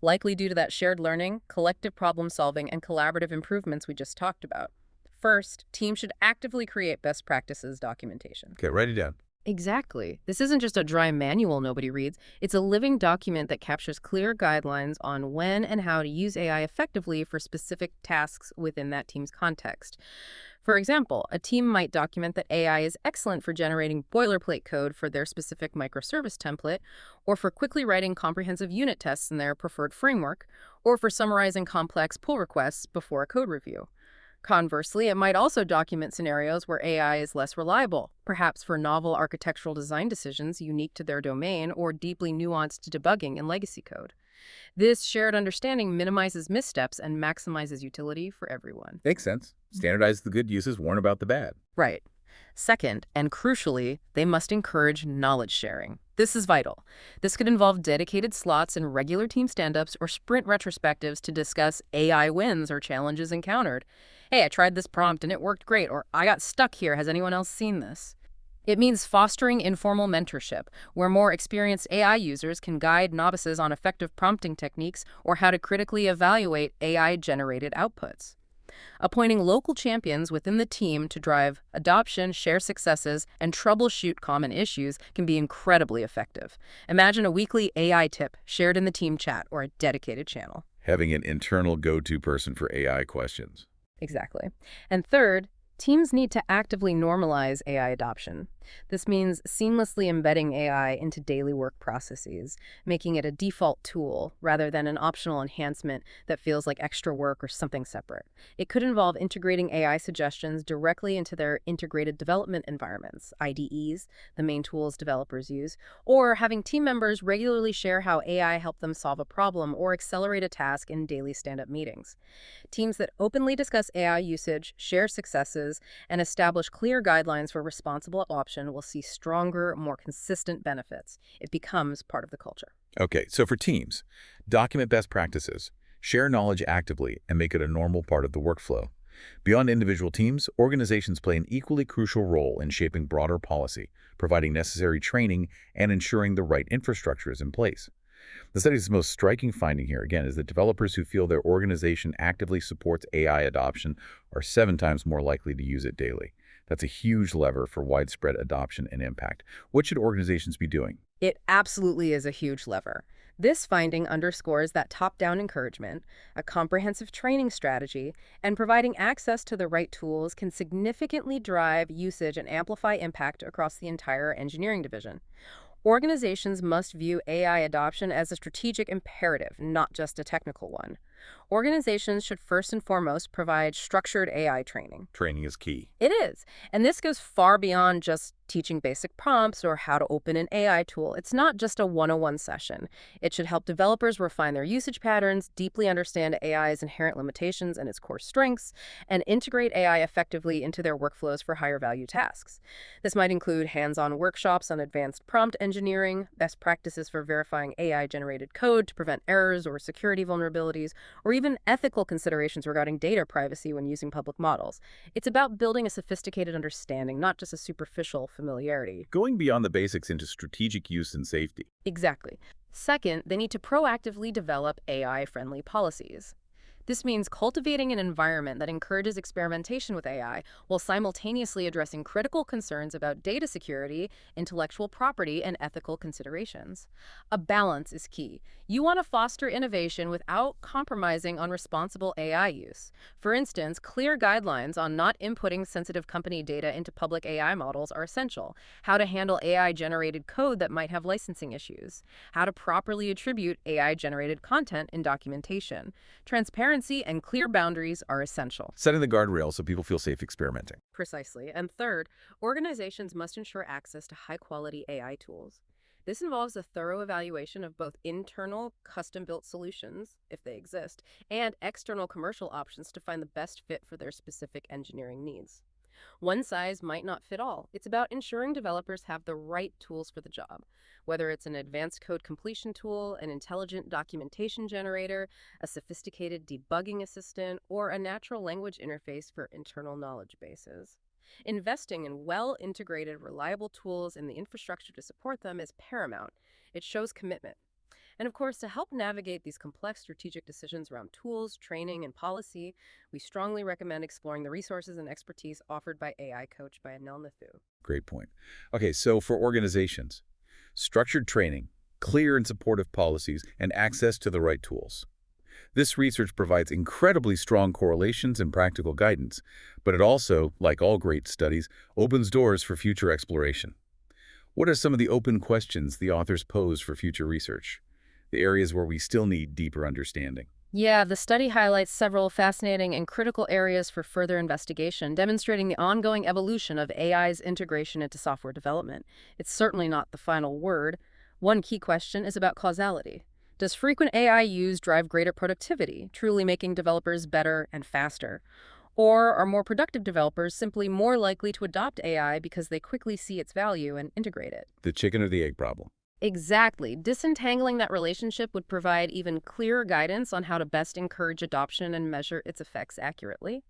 likely due to that shared learning, collective problem-solving, and collaborative improvements we just talked about. First, teams should actively create best practices documentation. Okay, write it down. Exactly. This isn't just a dry manual nobody reads. It's a living document that captures clear guidelines on when and how to use AI effectively for specific tasks within that team's context. For example, a team might document that AI is excellent for generating boilerplate code for their specific microservice template, or for quickly writing comprehensive unit tests in their preferred framework, or for summarizing complex pull requests before a code review. Conversely, it might also document scenarios where AI is less reliable, perhaps for novel architectural design decisions unique to their domain or deeply nuanced debugging in legacy code. This shared understanding minimizes missteps and maximizes utility for everyone. Makes sense. Standardize the good uses, warn about the bad. Right. Second, and crucially, they must encourage knowledge sharing. This is vital. This could involve dedicated slots in regular team stand-ups or sprint retrospectives to discuss AI wins or challenges encountered. Hey, I tried this prompt and it worked great, or I got stuck here. Has anyone else seen this? It means fostering informal mentorship, where more experienced AI users can guide novices on effective prompting techniques or how to critically evaluate AI-generated outputs. Appointing local champions within the team to drive adoption, share successes, and troubleshoot common issues can be incredibly effective. Imagine a weekly AI tip shared in the team chat or a dedicated channel. Having an internal go-to person for AI questions. Exactly. And third, teams need to actively normalize AI adoption. This means seamlessly embedding AI into daily work processes, making it a default tool rather than an optional enhancement that feels like extra work or something separate. It could involve integrating AI suggestions directly into their integrated development environments, IDEs, the main tools developers use, or having team members regularly share how AI helped them solve a problem or accelerate a task in daily stand-up meetings. Teams that openly discuss AI usage, share successes, and establish clear guidelines for responsible adoption will see stronger, more consistent benefits. It becomes part of the culture. Okay, so for teams, document best practices, share knowledge actively, and make it a normal part of the workflow. Beyond individual teams, organizations play an equally crucial role in shaping broader policy, providing necessary training, and ensuring the right infrastructure is in place. The study's most striking finding here, again, is that developers who feel their organization actively supports AI adoption are 7 times more likely to use it daily. That's a huge lever for widespread adoption and impact. What should organizations be doing? It absolutely is a huge lever. This finding underscores that top-down encouragement, a comprehensive training strategy, and providing access to the right tools can significantly drive usage and amplify impact across the entire engineering division. Organizations must view AI adoption as a strategic imperative, not just a technical one. Organizations should first and foremost provide structured AI training. Training is key. It is. And this goes far beyond just teaching basic prompts or how to open an AI tool. It's not just a 101 session. It should help developers refine their usage patterns, deeply understand AI's inherent limitations and its core strengths, and integrate AI effectively into their workflows for higher value tasks. This might include hands-on workshops on advanced prompt engineering, best practices for verifying AI-generated code to prevent errors or security vulnerabilities, or even ethical considerations regarding data privacy when using public models. It's about building a sophisticated understanding, not just a superficial familiarity. Going beyond the basics into strategic use and safety. Exactly. Second, they need to proactively develop AI-friendly policies. This means cultivating an environment that encourages experimentation with AI while simultaneously addressing critical concerns about data security, intellectual property, and ethical considerations. A balance is key. You want to foster innovation without compromising on responsible AI use. For instance, clear guidelines on not inputting sensitive company data into public AI models are essential. How to handle AI-generated code that might have licensing issues. How to properly attribute AI-generated content in documentation. Transparency and clear boundaries are essential. Setting the guardrails so people feel safe experimenting. Precisely. And third, organizations must ensure access to high-quality AI tools. This involves a thorough evaluation of both internal, custom-built solutions, if they exist, and external commercial options to find the best fit for their specific engineering needs. One size might not fit all. It's about ensuring developers have the right tools for the job, whether it's an advanced code completion tool, an intelligent documentation generator, a sophisticated debugging assistant, or a natural language interface for internal knowledge bases. Investing in well-integrated, reliable tools and the infrastructure to support them is paramount. It shows commitment. And of course, to help navigate these complex strategic decisions around tools, training, and policy, we strongly recommend exploring the resources and expertise offered by AI Coach by Anil Nathu. Great point. Okay, so for organizations, structured training, clear and supportive policies, and access to the right tools. This research provides incredibly strong correlations and practical guidance, but it also, like all great studies, opens doors for future exploration. What are some of the open questions the authors pose for future research? The areas where we still need deeper understanding. Yeah, the study highlights several fascinating and critical areas for further investigation, demonstrating the ongoing evolution of AI's integration into software development. It's certainly not the final word. One key question is about causality. Does frequent AI use drive greater productivity, truly making developers better and faster? Or are more productive developers simply more likely to adopt AI because they quickly see its value and integrate it? The chicken or the egg problem. Exactly. Disentangling that relationship would provide even clearer guidance on how to best encourage adoption and measure its effects accurately.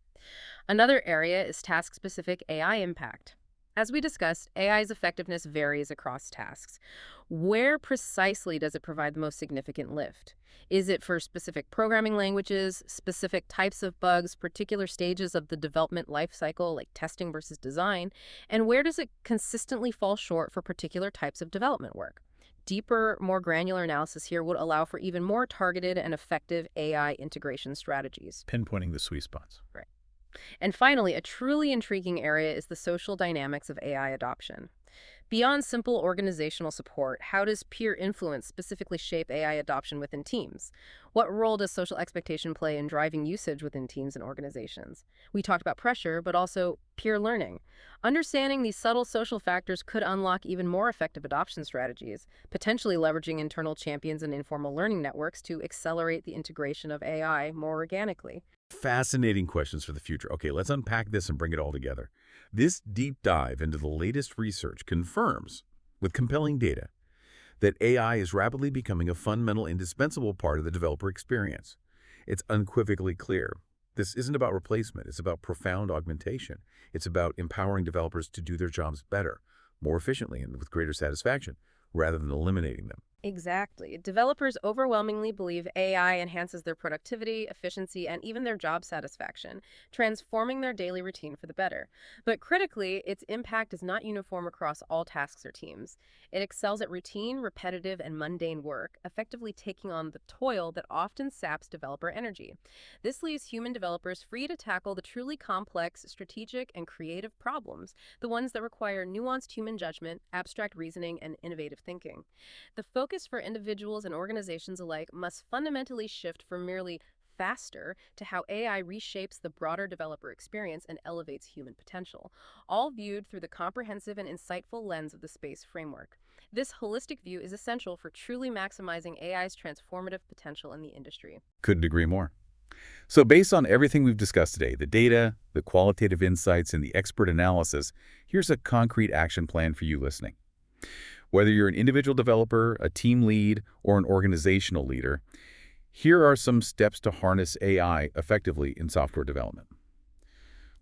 Another area is task-specific AI impact. As we discussed, AI's effectiveness varies across tasks. Where precisely does it provide the most significant lift? Is it for specific programming languages, specific types of bugs, particular stages of the development lifecycle, like testing versus design? And where does it consistently fall short for particular types of development work? Deeper, more granular analysis here would allow for even more targeted and effective AI integration strategies. Pinpointing the sweet spots. Right. And finally, a truly intriguing area is the social dynamics of AI adoption. Beyond simple organizational support, how does peer influence specifically shape AI adoption within teams? What role does social expectation play in driving usage within teams and organizations? We talked about pressure, but also peer learning. Understanding these subtle social factors could unlock even more effective adoption strategies, potentially leveraging internal champions and informal learning networks to accelerate the integration of AI more organically. Fascinating questions for the future. Okay, let's unpack this and bring it all together. This deep dive into the latest research confirms, with compelling data, that AI is rapidly becoming a fundamental, indispensable part of the developer experience. It's unequivocally clear. This isn't about replacement. It's about profound augmentation. It's about empowering developers to do their jobs better, more efficiently, and with greater satisfaction, rather than eliminating them. Exactly. Developers overwhelmingly believe AI enhances their productivity, efficiency, and even their job satisfaction, transforming their daily routine for the better. But critically, its impact is not uniform across all tasks or teams. It excels at routine, repetitive, and mundane work, effectively taking on the toil that often saps developer energy. This leaves human developers free to tackle the truly complex, strategic, and creative problems, the ones that require nuanced human judgment, abstract reasoning, and innovative thinking. The focus for individuals and organizations alike must fundamentally shift from merely faster to how AI reshapes the broader developer experience and elevates human potential, all viewed through the comprehensive and insightful lens of the space framework. This holistic view is essential for truly maximizing AI's transformative potential in the industry. Couldn't agree more. So based on everything we've discussed today, the data, the qualitative insights, and the expert analysis, here's a concrete action plan for you listening. Whether you're an individual developer, a team lead, or an organizational leader, here are some steps to harness AI effectively in software development.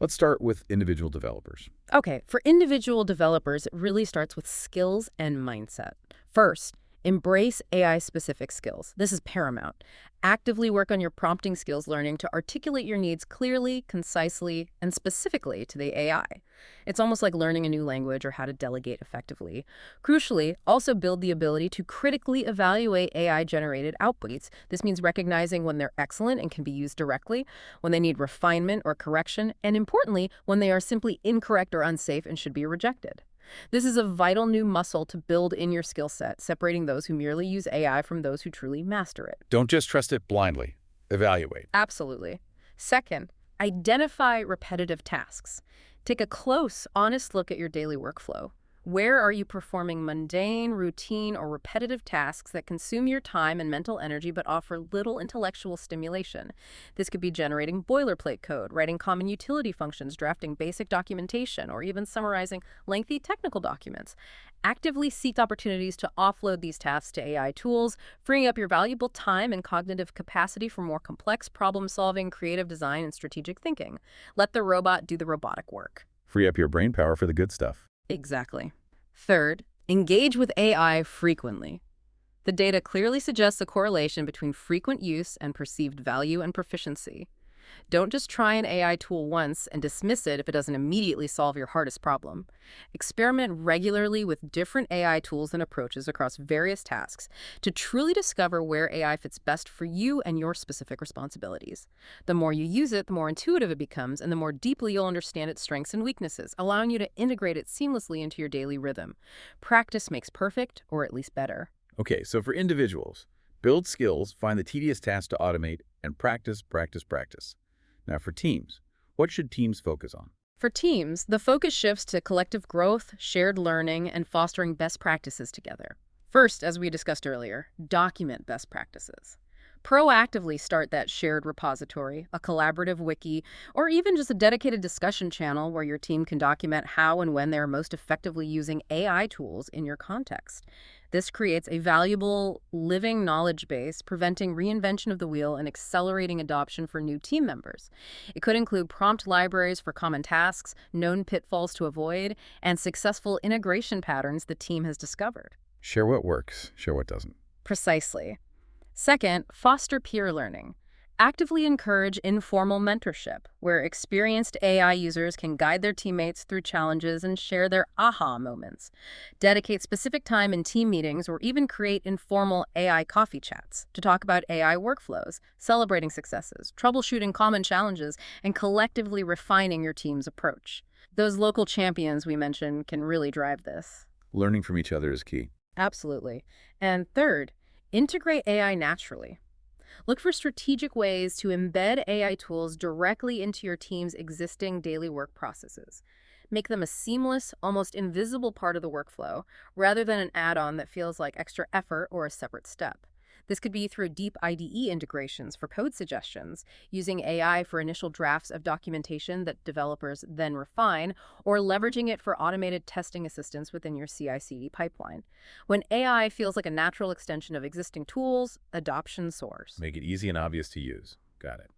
Let's start with individual developers. Okay, for individual developers, it really starts with skills and mindset. First, embrace AI-specific skills. This is paramount. Actively work on your prompting skills, learning to articulate your needs clearly, concisely, and specifically to the AI. It's almost like learning a new language or how to delegate effectively. Crucially, also build the ability to critically evaluate AI-generated outputs. This means recognizing when they're excellent and can be used directly, when they need refinement or correction, and importantly, when they are simply incorrect or unsafe and should be rejected. This is a vital new muscle to build in your skill set, separating those who merely use AI from those who truly master it. Don't just trust it blindly. Evaluate. Absolutely. Second, identify repetitive tasks. Take a close, honest look at your daily workflow. Where are you performing mundane, routine, or repetitive tasks that consume your time and mental energy but offer little intellectual stimulation? This could be generating boilerplate code, writing common utility functions, drafting basic documentation, or even summarizing lengthy technical documents. Actively seek opportunities to offload these tasks to AI tools, freeing up your valuable time and cognitive capacity for more complex problem-solving, creative design, and strategic thinking. Let the robot do the robotic work. Free up your brain power for the good stuff. Exactly. Third, engage with AI frequently. The data clearly suggests a correlation between frequent use and perceived value and proficiency. Don't just try an AI tool once and dismiss it if it doesn't immediately solve your hardest problem. Experiment regularly with different AI tools and approaches across various tasks to truly discover where AI fits best for you and your specific responsibilities. The more you use it, the more intuitive it becomes, and the more deeply you'll understand its strengths and weaknesses, allowing you to integrate it seamlessly into your daily rhythm. Practice makes perfect, or at least better. Okay, so for individuals, build skills, find the tedious tasks to automate, and practice, practice, practice. Now for teams, what should teams focus on? For teams, the focus shifts to collective growth, shared learning, and fostering best practices together. First, as we discussed earlier, document best practices. Proactively start that shared repository, a collaborative wiki, or even just a dedicated discussion channel where your team can document how and when they're most effectively using AI tools in your context. This creates a valuable, living knowledge base, preventing reinvention of the wheel and accelerating adoption for new team members. It could include prompt libraries for common tasks, known pitfalls to avoid, and successful integration patterns the team has discovered. Share what works, share what doesn't. Precisely. Second, foster peer learning. Actively encourage informal mentorship, where experienced AI users can guide their teammates through challenges and share their aha moments. Dedicate specific time in team meetings or even create informal AI coffee chats to talk about AI workflows, celebrating successes, troubleshooting common challenges, and collectively refining your team's approach. Those local champions we mentioned can really drive this. Learning from each other is key. Absolutely. And third, integrate AI naturally. Look for strategic ways to embed AI tools directly into your team's existing daily work processes. Make them a seamless, almost invisible part of the workflow, rather than an add-on that feels like extra effort or a separate step. This could be through deep IDE integrations for code suggestions, using AI for initial drafts of documentation that developers then refine, or leveraging it for automated testing assistance within your CI/CD pipeline. When AI feels like a natural extension of existing tools, adoption soars. Make it easy and obvious to use. Got it.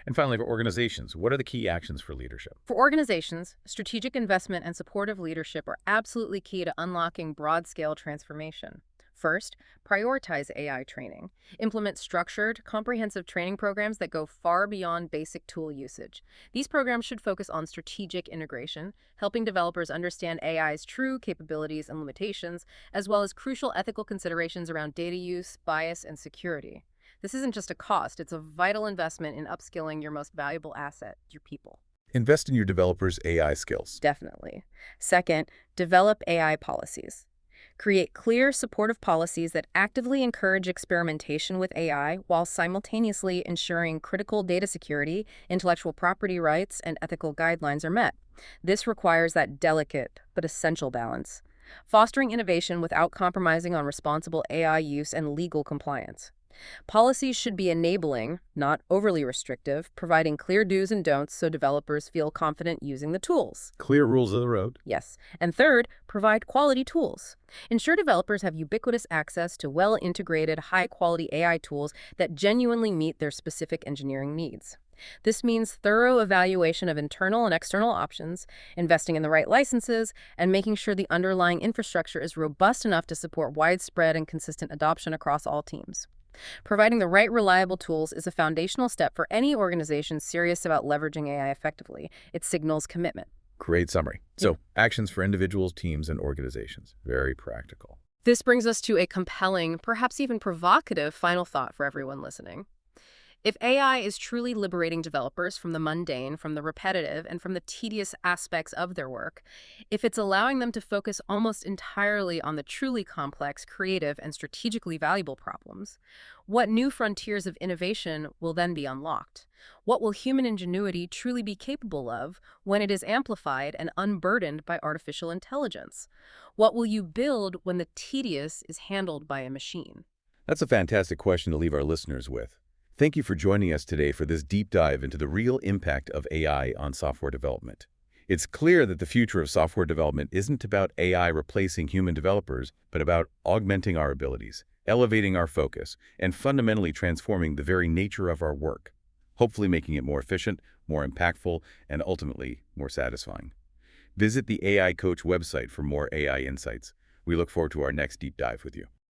And finally, for organizations, what are the key actions for leadership? For organizations, strategic investment and supportive leadership are absolutely key to unlocking broad-scale transformation. First, prioritize AI training. Implement structured, comprehensive training programs that go far beyond basic tool usage. These programs should focus on strategic integration, helping developers understand AI's true capabilities and limitations, as well as crucial ethical considerations around data use, bias, and security. This isn't just a cost, it's a vital investment in upskilling your most valuable asset, your people. Invest in your developers' AI skills. Definitely. Second, develop AI policies. Create clear, supportive policies that actively encourage experimentation with AI while simultaneously ensuring critical data security, intellectual property rights, and ethical guidelines are met. This requires that delicate but essential balance, fostering innovation without compromising on responsible AI use and legal compliance. Policies should be enabling, not overly restrictive, providing clear do's and don'ts so developers feel confident using the tools. Clear rules of the road. Yes. And third, provide quality tools. Ensure developers have ubiquitous access to well-integrated, high-quality AI tools that genuinely meet their specific engineering needs. This means thorough evaluation of internal and external options, investing in the right licenses, and making sure the underlying infrastructure is robust enough to support widespread and consistent adoption across all teams. Providing the right reliable tools is a foundational step for any organization serious about leveraging AI effectively. It signals commitment. Great summary. So, actions for individuals, teams, and organizations. Very practical. This brings us to a compelling, perhaps even provocative final thought for everyone listening. If AI is truly liberating developers from the mundane, from the repetitive, and from the tedious aspects of their work, if it's allowing them to focus almost entirely on the truly complex, creative, and strategically valuable problems, what new frontiers of innovation will then be unlocked? What will human ingenuity truly be capable of when it is amplified and unburdened by artificial intelligence? What will you build when the tedious is handled by a machine? That's a fantastic question to leave our listeners with. Thank you for joining us today for this deep dive into the real impact of AI on software development. It's clear that the future of software development isn't about AI replacing human developers, but about augmenting our abilities, elevating our focus, and fundamentally transforming the very nature of our work, hopefully making it more efficient, more impactful, and ultimately more satisfying. Visit the AI Coach website for more AI insights. We look forward to our next deep dive with you.